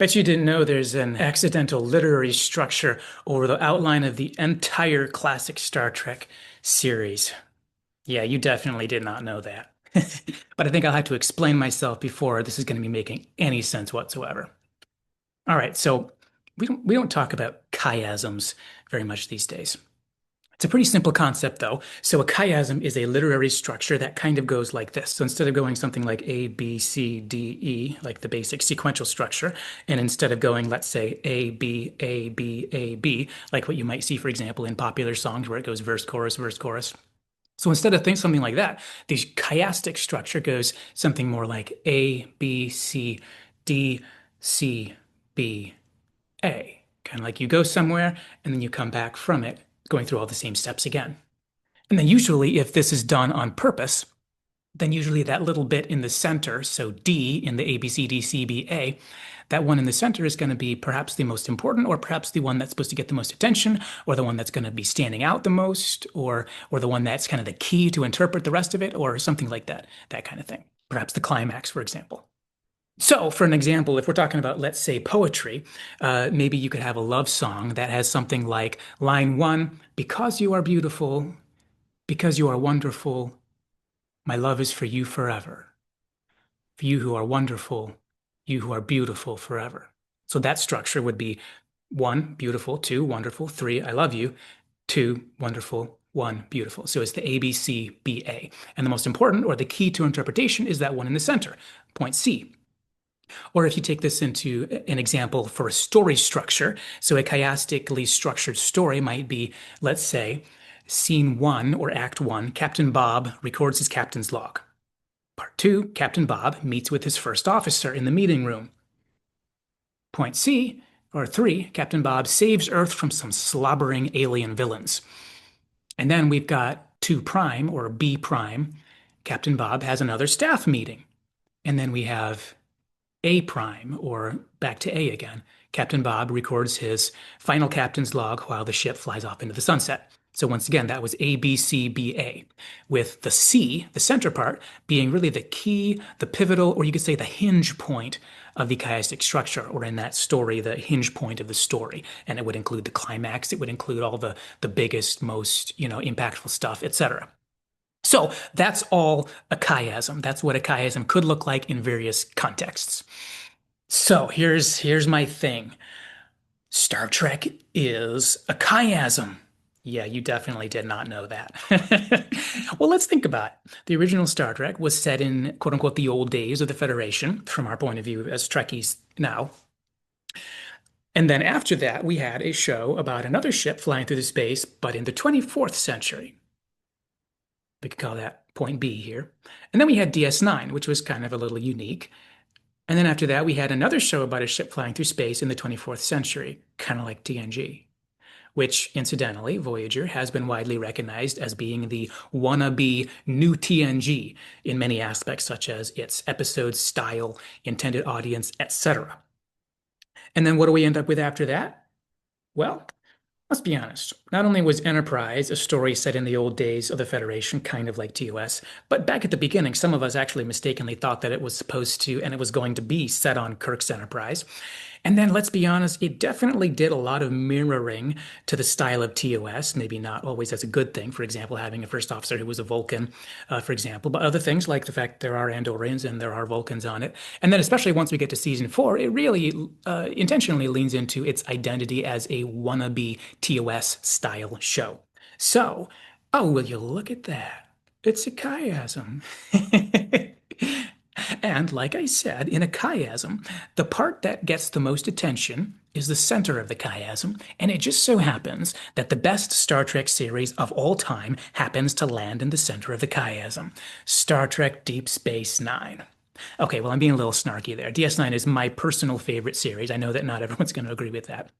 Bet you didn't know there's an accidental literary structure over the outline of the entire classic Star Trek series. Yeah, you definitely did not know that. But I think I'll have to explain myself before this is going to be making any sense whatsoever. All right, so we don't talk about chiasms very much these days. It's a pretty simple concept, though. So a chiasm is a literary structure that kind of goes like this. So instead of going something like A, B, C, D, E, like the basic sequential structure, and instead of going, let's say, A, B, A, B, A, B, like what you might see, for example, in popular songs where it goes verse, chorus, verse, chorus. So instead of something like that, the chiastic structure goes something more like A, B, C, D, C, B, A. Kind of like you go somewhere and then you come back from it, going through all the same steps again. And then usually, if this is done on purpose, then usually that little bit in the center, so D in the A, B, C, D, C, B, A, that one in the center is going to be perhaps the most important, or perhaps the one that's supposed to get the most attention, or the one that's going to be standing out the most, or the one that's kind of the key to interpret the rest of it, or something like that, that kind of thing. Perhaps the climax, for example. So, for an example, if we're talking about, let's say, poetry, maybe you could have a love song that has something like line one, because you are beautiful, because you are wonderful, my love is for you forever. For you who are wonderful, you who are beautiful forever. So that structure would be one, beautiful, two, wonderful, three, I love you, two, wonderful, one, beautiful. So it's the A, B, C, B, A. And the most important, or the key to interpretation, is that one in the center, point C. Or if you take this into an example for a story structure, so a chiastically structured story might be, let's say, scene one or act one, Captain Bob records his captain's log. Part two, Captain Bob meets with his first officer in the meeting room. Point C, or three, Captain Bob saves Earth from some slobbering alien villains. And then we've got 2 prime or B prime. Captain Bob has another staff meeting. And then we have A prime, or back to A again. Captain Bob records his final captain's log while the ship flies off into the sunset. So once again, that was A, B, C, B, A, with the C, the center part, being really the key, the pivotal, or you could say the hinge point of the chiastic structure, or in that story, the hinge point of the story. And it would include the climax, it would include all the biggest, most, impactful stuff, etc. So that's all a chiasm. That's what a chiasm could look like in various contexts. So here's my thing. Star Trek is a chiasm. Yeah, you definitely did not know that. Well, let's think about it. The original Star Trek was set in quote unquote the old days of the Federation, from our point of view as Trekkies now. And then after that, we had a show about another ship flying through the space, but in the 24th century. We could call that point B here. And then we had DS9, which was kind of a little unique. And then after that, we had another show about a ship flying through space in the 24th century, kind of like TNG, which incidentally, Voyager has been widely recognized as being the wannabe new TNG in many aspects, such as its episode style, intended audience, etc. And then what do we end up with after that? Well, let's be honest. Not only was Enterprise a story set in the old days of the Federation, kind of like TOS, but back at the beginning, some of us actually mistakenly thought that it was supposed to and it was going to be set on Kirk's Enterprise. And then let's be honest, it definitely did a lot of mirroring to the style of TOS, maybe not always as a good thing. For example, having a first officer who was a Vulcan, for example, but other things like the fact there are Andorians and there are Vulcans on it. And then especially once we get to season 4, it really intentionally leans into its identity as a wannabe TOS style show. So, oh, will you look at that? It's a chiasm. And like I said, in a chiasm, the part that gets the most attention is the center of the chiasm, and it just so happens that the best Star Trek series of all time happens to land in the center of the chiasm, Star Trek Deep Space Nine. Okay, well, I'm being a little snarky there. DS9 is my personal favorite series. I know that not everyone's going to agree with that.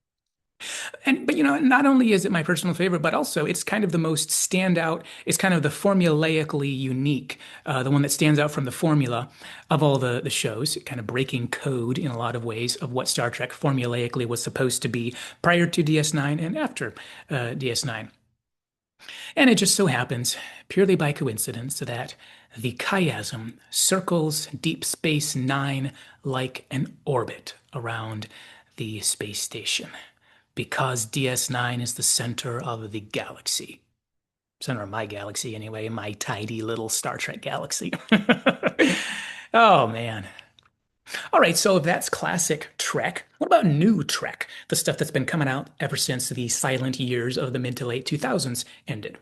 But not only is it my personal favorite, but also it's kind of the most standout. It's kind of the formulaically unique, the one that stands out from the formula of all the shows, kind of breaking code in a lot of ways of what Star Trek formulaically was supposed to be prior to DS9 and after DS9. And it just so happens, purely by coincidence, that The chiasm circles Deep Space Nine like an orbit around the space station because DS9 is the center of the galaxy. Center of my galaxy, anyway, my tiny little Star Trek galaxy. Oh, man. All right, so if that's classic Trek, what about new Trek? The stuff that's been coming out ever since the silent years of the mid to late 2000s ended.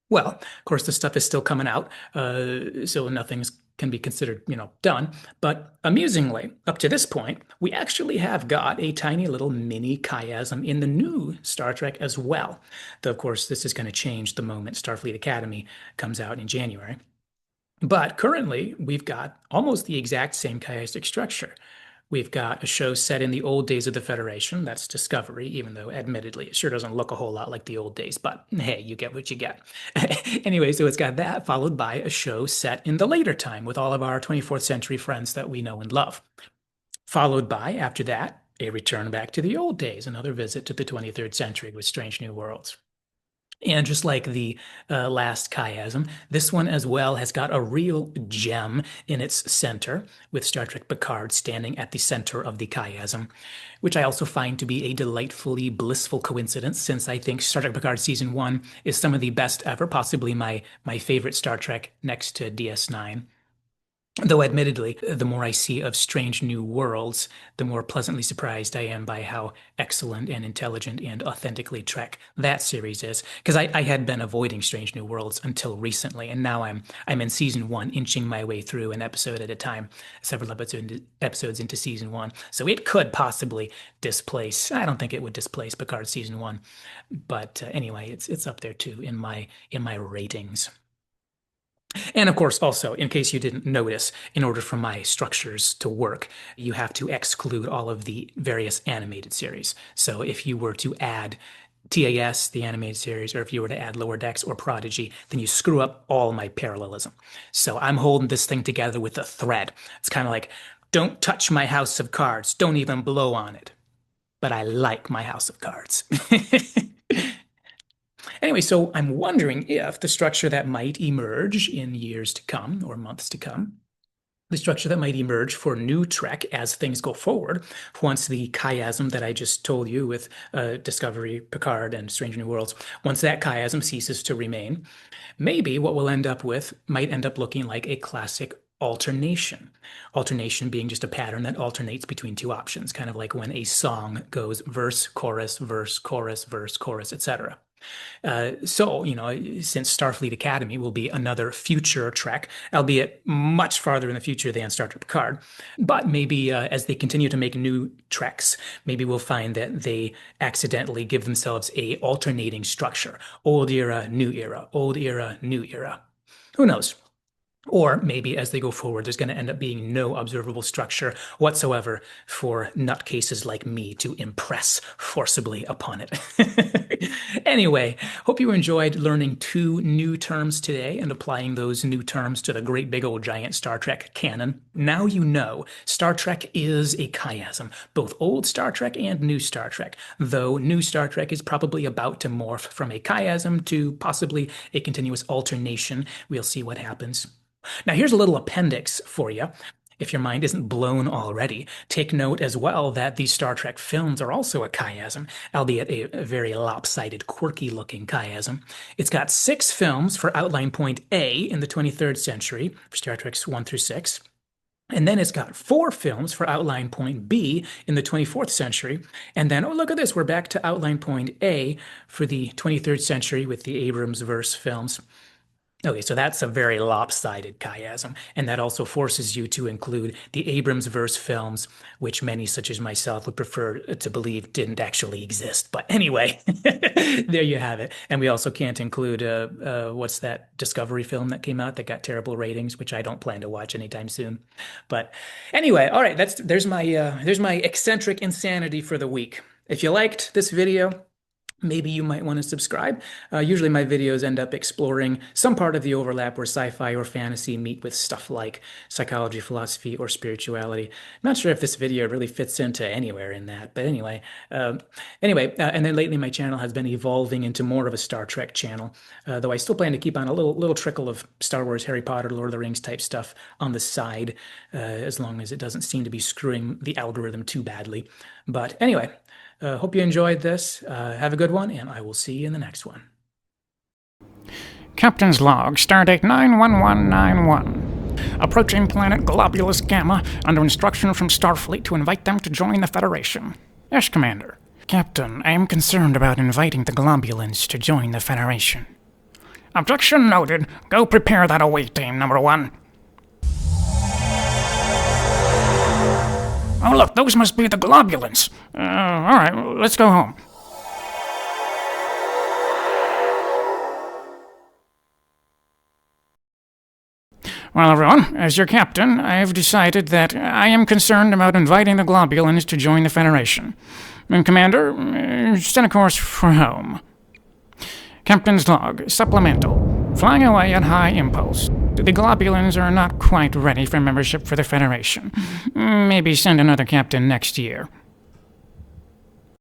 Well, of course, the stuff is still coming out, so nothing's can be considered, done. But amusingly, up to this point, we actually have got a tiny little mini chiasm in the new Star Trek as well. Though, of course, this is going to change the moment Starfleet Academy comes out in January. But currently, we've got almost the exact same chiastic structure. We've got a show set in the old days of the Federation. That's Discovery, even though admittedly it sure doesn't look a whole lot like the old days. But hey, you get what you get. Anyway, so it's got that followed by a show set in the later time with all of our 24th century friends that we know and love. Followed by, after that, a return back to the old days, another visit to the 23rd century with Strange New Worlds. And just like the last chiasm, this one as well has got a real gem in its center, with Star Trek Picard standing at the center of the chiasm, which I also find to be a delightfully blissful coincidence, since I think Star Trek Picard Season 1 is some of the best ever, possibly my favorite Star Trek next to DS9. Though admittedly, the more I see of Strange New Worlds, the more pleasantly surprised I am by how excellent and intelligent and authentically Trek that series is. Because I had been avoiding Strange New Worlds until recently, and now I'm in season one, inching my way through an episode at a time, several episodes into season one. So it could possibly displace. I don't think it would displace Picard season one, but anyway, it's up there too in my ratings. And of course, also, in case you didn't notice, in order for my structures to work, you have to exclude all of the various animated series. So if you were to add TAS, the animated series, or if you were to add Lower Decks or Prodigy, then you screw up all my parallelism. So I'm holding this thing together with a thread. It's kind of like, don't touch my house of cards. Don't even blow on it. But I like my house of cards. Anyway, so I'm wondering if the structure that might emerge in years to come or months to come, the structure that might emerge for new Trek as things go forward, once the chiasm that I just told you with Discovery, Picard, and Strange New Worlds, once that chiasm ceases to remain, maybe what we'll end up with might end up looking like a classic alternation. Alternation being just a pattern that alternates between two options, kind of like when a song goes verse, chorus, verse, chorus, etc. So, since Starfleet Academy will be another future Trek, albeit much farther in the future than Star Trek Picard, but maybe as they continue to make new Treks, maybe we'll find that they accidentally give themselves a alternating structure. Old era, new era, old era, new era. Who knows? Or maybe as they go forward, there's going to end up being no observable structure whatsoever for nutcases like me to impress forcibly upon it. Anyway, hope you enjoyed learning two new terms today and applying those new terms to the great big old giant Star Trek canon. Now you know Star Trek is a chiasm, both old Star Trek and new Star Trek, though new Star Trek is probably about to morph from a chiasm to possibly a continuous alternation. We'll see what happens. Now, here's a little appendix for you. If your mind isn't blown already, take note as well that these Star Trek films are also a chiasm, albeit a very lopsided, quirky-looking chiasm. It's got 6 films for outline point A in the 23rd century, for Star Treks 1 through 6. And then it's got 4 films for outline point B in the 24th century. And then, oh, look at this, we're back to outline point A for the 23rd century with the Abrams verse films. Okay, so that's a very lopsided chiasm, and that also forces you to include the Abrams verse films, which many, such as myself, would prefer to believe didn't actually exist. But anyway, there you have it. And we also can't include what's that Discovery film that came out that got terrible ratings, which I don't plan to watch anytime soon. But anyway, all right, there's my eccentric insanity for the week. If you liked this video, maybe you might want to subscribe. Usually my videos end up exploring some part of the overlap where sci-fi or fantasy meet with stuff like psychology, philosophy, or spirituality. I'm not sure if this video really fits into anywhere in that, but anyway. And then lately my channel has been evolving into more of a Star Trek channel, though I still plan to keep on a little trickle of Star Wars, Harry Potter, Lord of the Rings type stuff on the side, as long as it doesn't seem to be screwing the algorithm too badly. But anyway, hope you enjoyed this. Have a good one, and I will see you in the next one. Captain's log, stardate 91191. Approaching planet Globulus Gamma under instruction from Starfleet to invite them to join the Federation. Yes, Commander. Captain, I am concerned about inviting the Globulans to join the Federation. Objection noted. Go prepare that away team, number 1. Oh, look, those must be the Globulans. All right, let's go home. Well, everyone, as your captain, I have decided that I am concerned about inviting the Globulans to join the Federation. And Commander, set a course for home. Captain's log, supplemental. Flying away at high impulse. The Globulans are not quite ready for membership for the Federation. Maybe send another captain next year.